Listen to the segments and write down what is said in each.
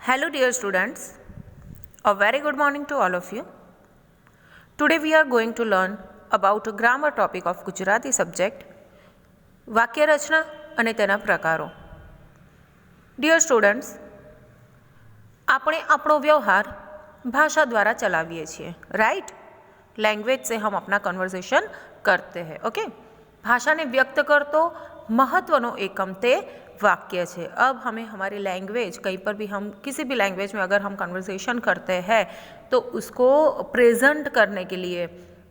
Hello dear students, a very good morning to all of you. Today we are going to learn about a grammar topic of Gujarati subject, વાક્ય રચના અને તેના પ્રકારો. Dear students, આપણે આપણો વ્યવહાર भाषा द्वारा चलाविए છીએ, राइट? लैंग्वेज से हम अपना कन्वर्सेशन करते हैं, ओके? भाषा ने व्यक्त करतो महत्वनो एकम ते वाक्य है. अब हमें हमारी लैंग्वेज कहीं पर भी हम किसी भी लैंग्वेज में अगर हम कन्वर्सेशन करते हैं तो उसको प्रेजेंट करने के लिए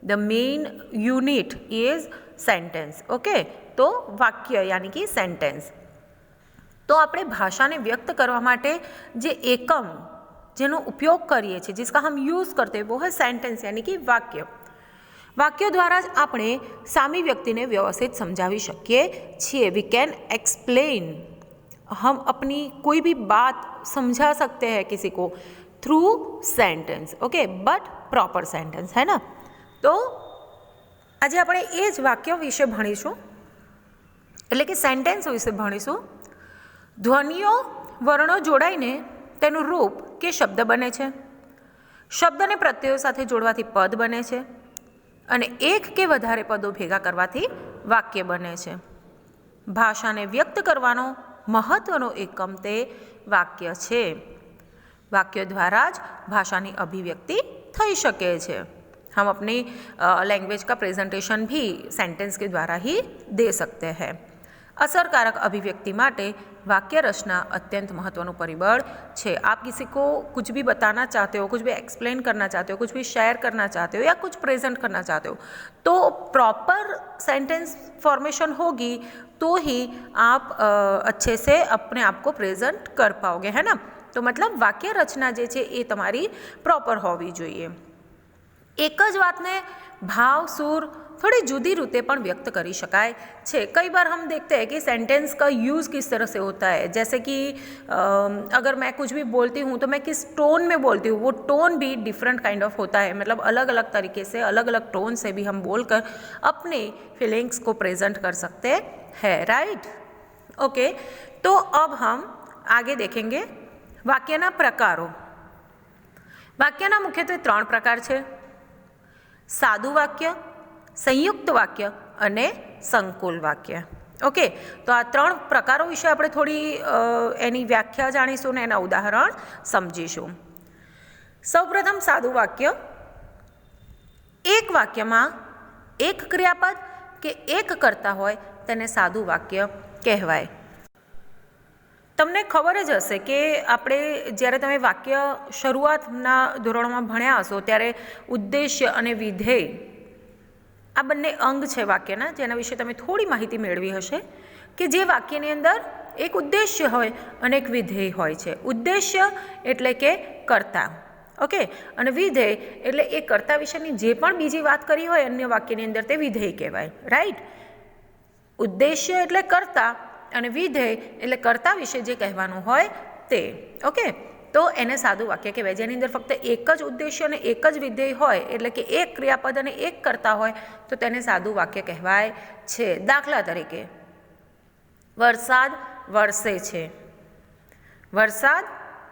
the main unit is sentence, okay? तो वाक्य यानी कि सेंटेंस. तो આપણે ભાષાને વ્યક્ત કરવા માટે જે એકમ જેનો ઉપયોગ કરીએ છીએ, जिसका हम यूज़ करते हैं, वो है सेंटेंस यानी कि वाक्य. वाक्यों द्वारा ज આપણે સામી વ્યક્તિને વ્યવસ્થિત સમજાવી શકીએ છીએ. वी कैन एक्सप्लेन, हम अपनी कोई भी बात समझा सकते हैं किसी को through sentence, okay? But proper sentence, है ना? तो આજે આપણે એ જ વાક્ય વિશે ભણીશું, એટલે કે સેન્ટેન્સ વિશે ભણીશું. ધ્વનિઓ વર્ણો જોડાઈને તેનું રૂપ કે શબ્દ બને છે. શબ્દને પ્રત્યયો સાથે જોડવાથી પદ બને છે અને એક કે વધારે પદો ભેગા કરવાથી વાક્ય બને છે. ભાષાને વ્યક્ત કરવાનો મહત્વનો એકમ તે વાક્ય છે. વાક્ય દ્વારા જ ભાષાની અભિવ્યક્તિ થઈ શકે છે. हम अपनी लैंग्वेज का प्रेजेंटेशन भी सेंटेंस के द्वारा ही दे सकते हैं. असरकारक अभिव्यक्ति माटे वाक्य रचना अत्यंत महत्वનું परिबळ છે. आप किसी को कुछ भी बताना चाहते हो, कुछ भी एक्सप्लेन करना चाहते हो, कुछ भी शेयर करना चाहते हो या कुछ प्रेजेंट करना चाहते हो, तो प्रॉपर सेंटेंस फॉर्मेशन होगी तो ही आप अच्छे से अपने आप को प्रेजेंट कर पाओगे, है ना? तो मतलब वाक्य रचना जे छे ए तमारी प्रॉपर होवी જોઈએ. एक ज वातने भाव सूर थोड़ी जुदी रीते पण व्यक्त करी शकाय छे. कई बार हम देखते हैं कि सेंटेंस का यूज़ किस तरह से होता है. जैसे कि अगर मैं कुछ भी बोलती हूँ तो मैं किस टोन में बोलती हूँ, वो टोन भी डिफरेंट काइंड ऑफ होता है. मतलब अलग अलग तरीके से, अलग अलग टोन से भी हम बोलकर अपने फीलिंग्स को प्रेजेंट कर सकते हैं, राइट? ओके, तो अब हम आगे देखेंगे वाक्यना प्रकारों. वाक्यना मुख्यत्वे 3 प्रकार है: सादु वाक्य, संयुक्त वाक्य અને સંકુલ વાક્ય. ઓકે, તો આ 3 પ્રકારો વિશે આપણે થોડી એની વ્યાખ્યા જાણીશું ને એના ઉદાહરણ સમજીશું. સૌપ્રથમ સાદુ વાક્ય. એક વાક્યમાં એક ક્રિયાપદ કે એક કર્તા હોય તેને સાદુ વાક્ય કહેવાય. તમને ખબર જ હશે કે આપણે જ્યારે તમે વાક્ય શરૂઆતના ધોરણોમાં ભણ્યા હશો ત્યારે ઉદ્દેશ્ય અને વિધેય આ બંને અંગ છે વાક્યના, જેના વિશે તમે થોડી માહિતી મેળવી હશે કે જે વાક્યની અંદર એક ઉદ્દેશ્ય હોય અને એક વિધેય હોય છે. ઉદ્દેશ્ય એટલે કે કર્તા, ઓકે? અને વિધેય એટલે એ કર્તા વિશેની જે પણ બીજી વાત કરી હોય અન્ય વાક્યની અંદર તે વિધેય કહેવાય, રાઈટ? ઉદ્દેશ્ય એટલે કર્તા અને વિધેય એટલે કર્તા વિશે જે કહેવાનું હોય તે, ઓકે? તો એને સાદું વાક્ય કહેવાય, જેની અંદર ફક્ત એક જ ઉદ્દેશ્ય અને એક જ વિધેય હોય, એટલે કે એક ક્રિયાપદ અને એક કર્તા હોય તો તેને સાદું વાક્ય કહેવાય છે. દાખલા તરીકે વરસાદ વરસે છે. વરસાદ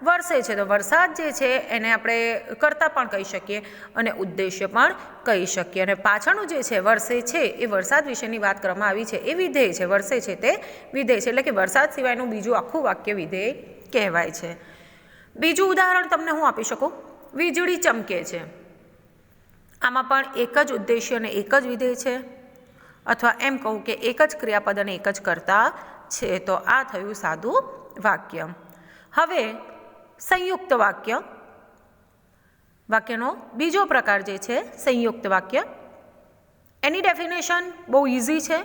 વરસે છે તો વરસાદ જે છે એને આપણે કર્તા પણ કહી શકીએ અને ઉદ્દેશ્ય પણ કહી શકીએ. અને પાછળનું જે છે વરસે છે એ વરસાદ વિશેની વાત કરવામાં આવી છે એ વિધેય છે. વરસે છે તે વિધેય છે, એટલે કે વરસાદ સિવાયનું બીજું આખું વાક્ય વિધેય કહેવાય છે. બીજું ઉદાહરણ તમને હું આપી શકું. વીજળી ચમકે છે. આમાં પણ એક જ ઉદ્દેશ્ય અને એક જ વિધેય છે, અથવા એમ કહું કે એક જ ક્રિયાપદ અને એક જ કર્તા છે. તો આ થયું સાદું વાક્ય. હવે સંયુક્ત વાક્ય. વાક્યનો બીજો પ્રકાર જે છે સંયુક્ત વાક્ય. એની ડેફિનેશન બહુ ઇઝી છે.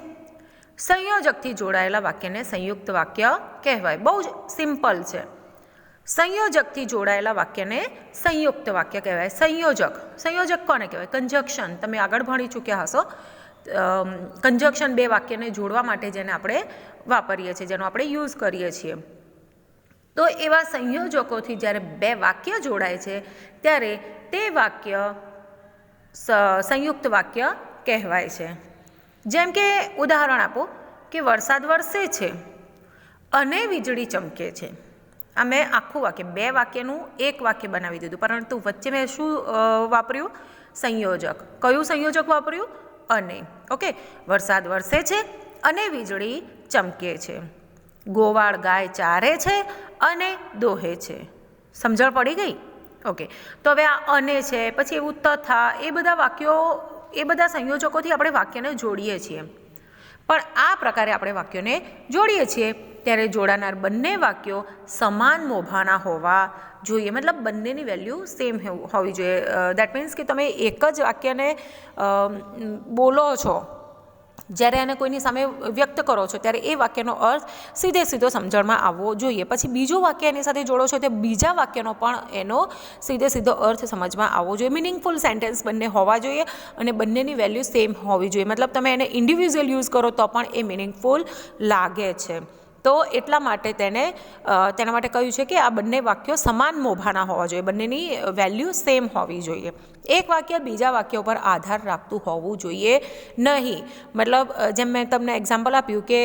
સંયોજકથી જોડાયેલા વાક્યને સંયુક્ત વાક્ય કહેવાય. બહુ જ સિમ્પલ છે. સંયોજકથી જોડાયેલા વાક્યને સંયુક્ત વાક્ય કહેવાય. સંયોજક કોને કહેવાય? કંજક્શન. તમે આગળ ભણી ચૂક્યા હશો. કંજક્શન બે વાક્યને જોડવા માટે જેને આપણે વાપરીએ છીએ, જેનો આપણે યુઝ કરીએ છીએ. તો એવા સંયોજકોથી જ્યારે બે વાક્ય જોડાય છે ત્યારે તે વાક્ય સંયુક્ત વાક્ય કહેવાય છે. જેમ કે ઉદાહરણ આપો કે વરસાદ વરસે છે અને વીજળી ચમકે છે. આ મેં આખું વાક્ય 2 વાક્યનું એક વાક્ય બનાવી દીધું, પરંતુ વચ્ચે મેં શું વાપર્યું? સંયોજક. કયું સંયોજક વાપર્યું? અને. ઓકે, વરસાદ વરસે છે અને વીજળી ચમકે છે. ગોવાળ ગાય ચારે છે અને દોહે છે. સમજણ પડી ગઈ? ઓકે, તો હવે આ અને છે, પછી એવું તથા, એ બધા વાક્યો, એ બધા સંયોજકોથી આપણે વાક્યને જોડીએ છીએ. પણ આ પ્રકારે આપણે વાક્યોને જોડીએ છીએ ત્યારે જોડાનાર બંને વાક્યો સમાન મોભાના હોવા જોઈએ, મતલબ બંનેની વેલ્યુ સેમ હોવી જોઈએ. દેટ મીન્સ કે તમે એક જ વાક્યને બોલો છો, જ્યારે એને કોઈની સામે વ્યક્ત કરો છો ત્યારે એ વાક્યનો અર્થ સીધો સમજણમાં આવવો જોઈએ. પછી બીજું વાક્ય એની સાથે જોડો છો તે બીજા વાક્યનો પણ એનો સીધો અર્થ સમજમાં આવવો જોઈએ. મિનિંગફુલ સેન્ટેન્સ બંને હોવા જોઈએ અને બંનેની વેલ્યુ સેમ હોવી જોઈએ. મતલબ તમે એને ઇન્ડિવિજ્યુઅલ યુઝ કરો તો પણ એ મિનિંગફુલ લાગે છે. તો એટલા માટે તેના માટે કહ્યું છે કે આ બંને વાક્યો સમાન મોભાના હોવા જોઈએ, બંનેની વેલ્યુ સેમ હોવી જોઈએ. એક વાક્ય બીજા વાક્ય ઉપર આધાર રાખતું હોવું જોઈએ નહીં. મતલબ જેમ મેં તમને એક્ઝામ્પલ આપ્યું કે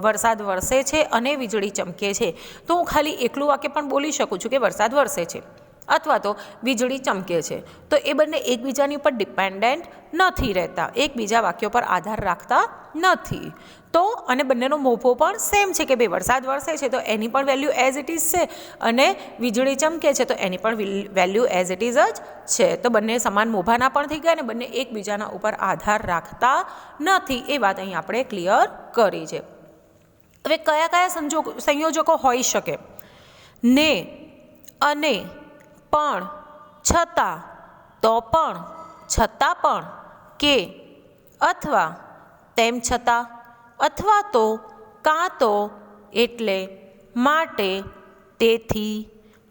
વરસાદ વરસે છે અને વીજળી ચમકે છે, તો હું ખાલી એકલું વાક્ય પણ બોલી શકું છું કે વરસાદ વરસે છે અથવા તો વીજળી ચમકે છે. તો એ બંને એકબીજાની ઉપર ડિપેન્ડન્ટ નથી રહેતા, એકબીજા વાક્યો પર આધાર રાખતા નથી. તો અને બંનેનો મોભો પણ સેમ છે કે ભાઈ વરસાદ વરસે છે તો એની પણ વેલ્યુ એઝ ઇટ ઇઝ છે અને વીજળી ચમકે છે તો એની પણ વેલ્યુ એઝ ઇટ ઇઝ જ છે. તો બંને સમાન મોભાના પણ થઈ ગયા અને બંને એકબીજાના ઉપર આધાર રાખતા નથી. એ વાત અહીં આપણે ક્લિયર કરી છે. હવે કયા સંયોજકો હોઈ શકે? ને, અને, પણ, છતાં, તો પણ, છતાં પણ, કે, અથવા, તેમ છતાં, અથવા તો, કાં તો, એટલે, માટે, તેથી,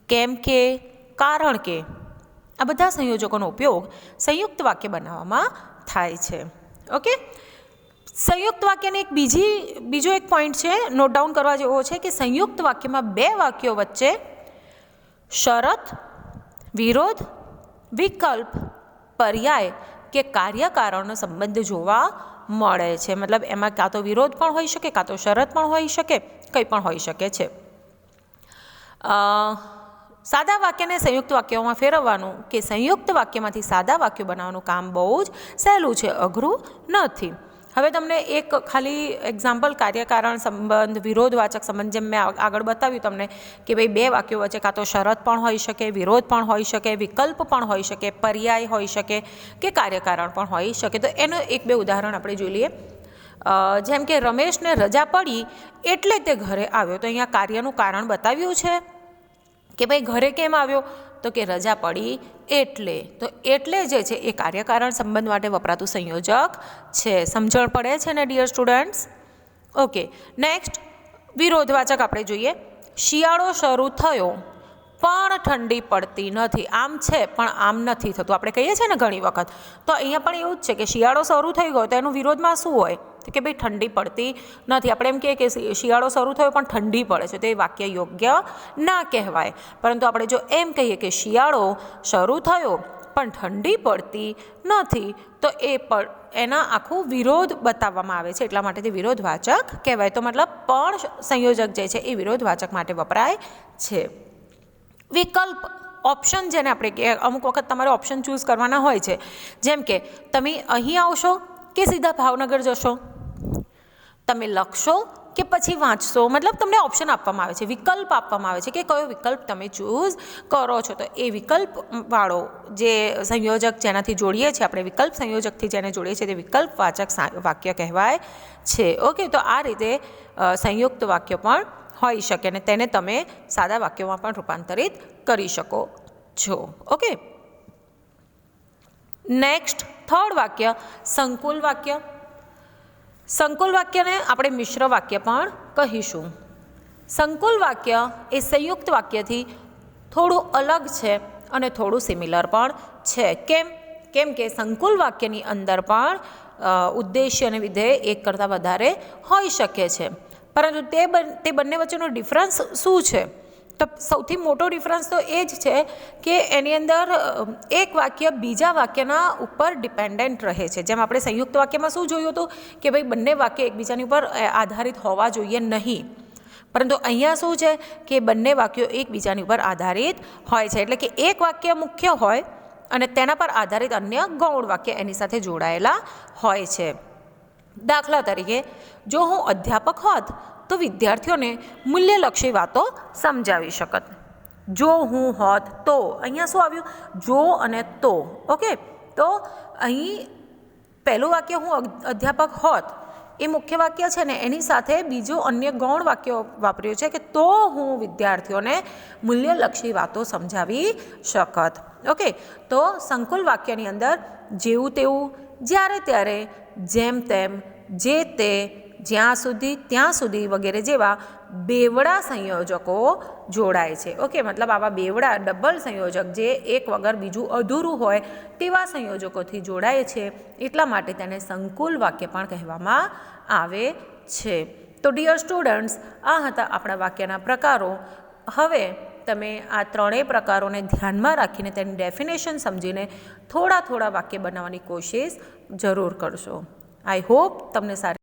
કેમ કે, કારણ કે. આ બધા સંયોજકોનો ઉપયોગ સંયુક્ત વાક્ય બનાવવામાં થાય છે. ઓકે, સંયુક્ત વાક્યને બીજો એક પોઈન્ટ છે, નોટ ડાઉન કરવા જેવો છે કે સંયુક્ત વાક્યમાં 2 વાક્યો વચ્ચે શરત, વિરોધ, વિકલ્પ, પર્યાય કે કાર્યકારણનો સંબંધ જોવા મળે છે. મતલબ એમાં કાં તો વિરોધ પણ હોઈ શકે, કાં તો શરત પણ હોઈ શકે, કંઈ પણ હોઈ શકે છે. સાદા વાક્યને સંયુક્ત વાક્યોમાં ફેરવવાનું કે સંયુક્ત વાક્યમાંથી સાદા વાક્યો બનાવવાનું કામ બહુ જ સહેલું છે, અઘરું નથી. હવે તમને એક ખાલી એક્ઝામ્પલ કાર્યકારણ સંબંધ, વિરોધવાચક સંબંધ, જેમ મેં આગળ બતાવ્યું તમને કે ભાઈ 2 વાક્યો વચ્ચે કાં તો શરત પણ હોઈ શકે, વિરોધ પણ હોઈ શકે, વિકલ્પ પણ હોઈ શકે, પર્યાય હોઈ શકે કે કાર્યકારણ પણ હોઈ શકે. તો એનો 1-2 ઉદાહરણ આપણે જોઈ લઈએ. જેમ કે રમેશને રજા પડી એટલે તે ઘરે આવ્યો. તો અહીંયા કાર્યનું કારણ બતાવ્યું છે કે ભાઈ ઘરે કેમ આવ્યો, તો કે રજા પડી એટલે. તો એટલે જે છે એ કાર્યકારણ સંબંધ માટે વપરાતું સંયોજક છે. સમજણ પડે છે ને ડિયર સ્ટુડન્ટ્સ? ઓકે, નેક્સ્ટ વિરોધવાચક આપણે જોઈએ. શિયાળો શરૂ થયો પણ ઠંડી પડતી નથી. આમ છે પણ આમ નથી થતું, આપણે કહીએ છીએ ને ઘણી વખત. તો અહીંયા પણ એવું જ છે કે શિયાળો શરૂ થઈ ગયો તો એનું વિરોધમાં શું હોય? તો કે ભાઈ ઠંડી પડતી નથી. આપણે એમ કહીએ કે શિયાળો શરૂ થયો પણ ઠંડી પડે છે, તો એ વાક્ય યોગ્ય ના કહેવાય. પરંતુ આપણે જો એમ કહીએ કે શિયાળો શરૂ થયો પણ ઠંડી પડતી નથી, તો એના આખું વિરોધ બતાવવામાં આવે છે, એટલા માટે તે વિરોધવાચક કહેવાય. તો મતલબ પણ સંયોજક જે છે એ વિરોધવાચક માટે વપરાય છે. વિકલ્પ, ઓપ્શન, જેને આપણે અમુક વખત તમારે ઓપ્શન ચૂઝ કરવાના હોય છે. જેમ કે તમે અહીં આવશો કે સીધા ભાવનગર જશો, તમે લખશો કે પછી વાંચશો, મતલબ તમને ઓપ્શન આપવામાં આવે છે, વિકલ્પ આપવામાં આવે છે કે કયો વિકલ્પ તમે ચૂઝ કરો છો. તો એ વિકલ્પવાળો જે સંયોજક જેનાથી જોડીએ છીએ આપણે, વિકલ્પ સંયોજકથી જેને જોડીએ છીએ તે વિકલ્પવાચક વાક્ય કહેવાય છે. ઓકે, તો આ રીતે સંયુક્ત વાક્ય પણ હોઈ શકે અને તેને તમે સાદા વાક્યોમાં પણ રૂપાંતરિત કરી શકો છો. ઓકે, નેક્સ્ટ થર્ડ વાક્ય સંકુલ વાક્ય. સંકુલ વાક્યને આપણે મિશ્ર વાક્ય પણ કહીશું. સંકુલ વાક્ય એ સંયુક્ત વાક્યથી થોડું અલગ છે અને થોડું સિમિલર પણ છે. કેમ કે સંકુલ વાક્યની અંદર પણ ઉદ્દેશ્ય અને વિધેય એક કરતાં વધારે હોઈ શકે છે. પરંતુ તે બંને વચ્ચેનો ડિફરન્સ શું છે? તો સૌથી મોટો ડિફરન્સ તો એ જ છે કે એની અંદર એક વાક્ય બીજા વાક્યના ઉપર ડિપેન્ડન્ટ રહે છે. જેમ આપણે સંયુક્ત વાક્યમાં શું જોયું હતું કે ભાઈ બંને વાક્ય એકબીજાની ઉપર આધારિત હોવા જોઈએ નહીં, પરંતુ અહીંયા શું છે કે બંને વાક્યો એકબીજાની ઉપર આધારિત હોય છે, એટલે કે એક વાક્ય મુખ્ય હોય અને તેના પર આધારિત અન્ય ગૌણ વાક્ય એની સાથે જોડાયેલા હોય છે. દાખલા તરીકે, જો હું અધ્યાપક હોત તો વિદ્યાર્થીઓને મૂલ્યલક્ષી વાતો સમજાવી શકત. જો હું હોત તો, અહીંયા શું આવ્યું? જો અને તો. ઓકે, તો અહીં પહેલું વાક્ય હું અધ્યાપક હોત એ મુખ્ય વાક્ય છે ને, એની સાથે બીજું અન્ય ગૌણ વાક્ય વાપર્યું છે કે તો હું વિદ્યાર્થીઓને મૂલ્યલક્ષી વાતો સમજાવી શકત. ઓકે, તો સંકુલ વાક્યની અંદર જેવું તેવું, જ્યારે ત્યારે, જેમ તેમ, જે તે, જ્યાં સુધી ત્યાં સુધી વગેરે જેવા બેવડા સંયોજકો જોડાય છે. ઓકે, મતલબ આવા બેવડા ડબલ સંયોજક જે એક વગર બીજું અધૂરું હોય તેવા સંયોજકોથી જોડાય છે, એટલા માટે તેને સંકુલ વાક્ય પણ કહેવામાં આવે છે. તો ડિયર સ્ટુડન્ટ્સ, આ હતા આપણા વાક્યના પ્રકારો. હવે તમે આ ત્રણેય પ્રકારોને ધ્યાનમાં રાખીને તેની ડેફિનેશન સમજીને થોડા વાક્ય બનાવવાની કોશિશ જરૂર કરશો. આઈ હોપ તમને સારી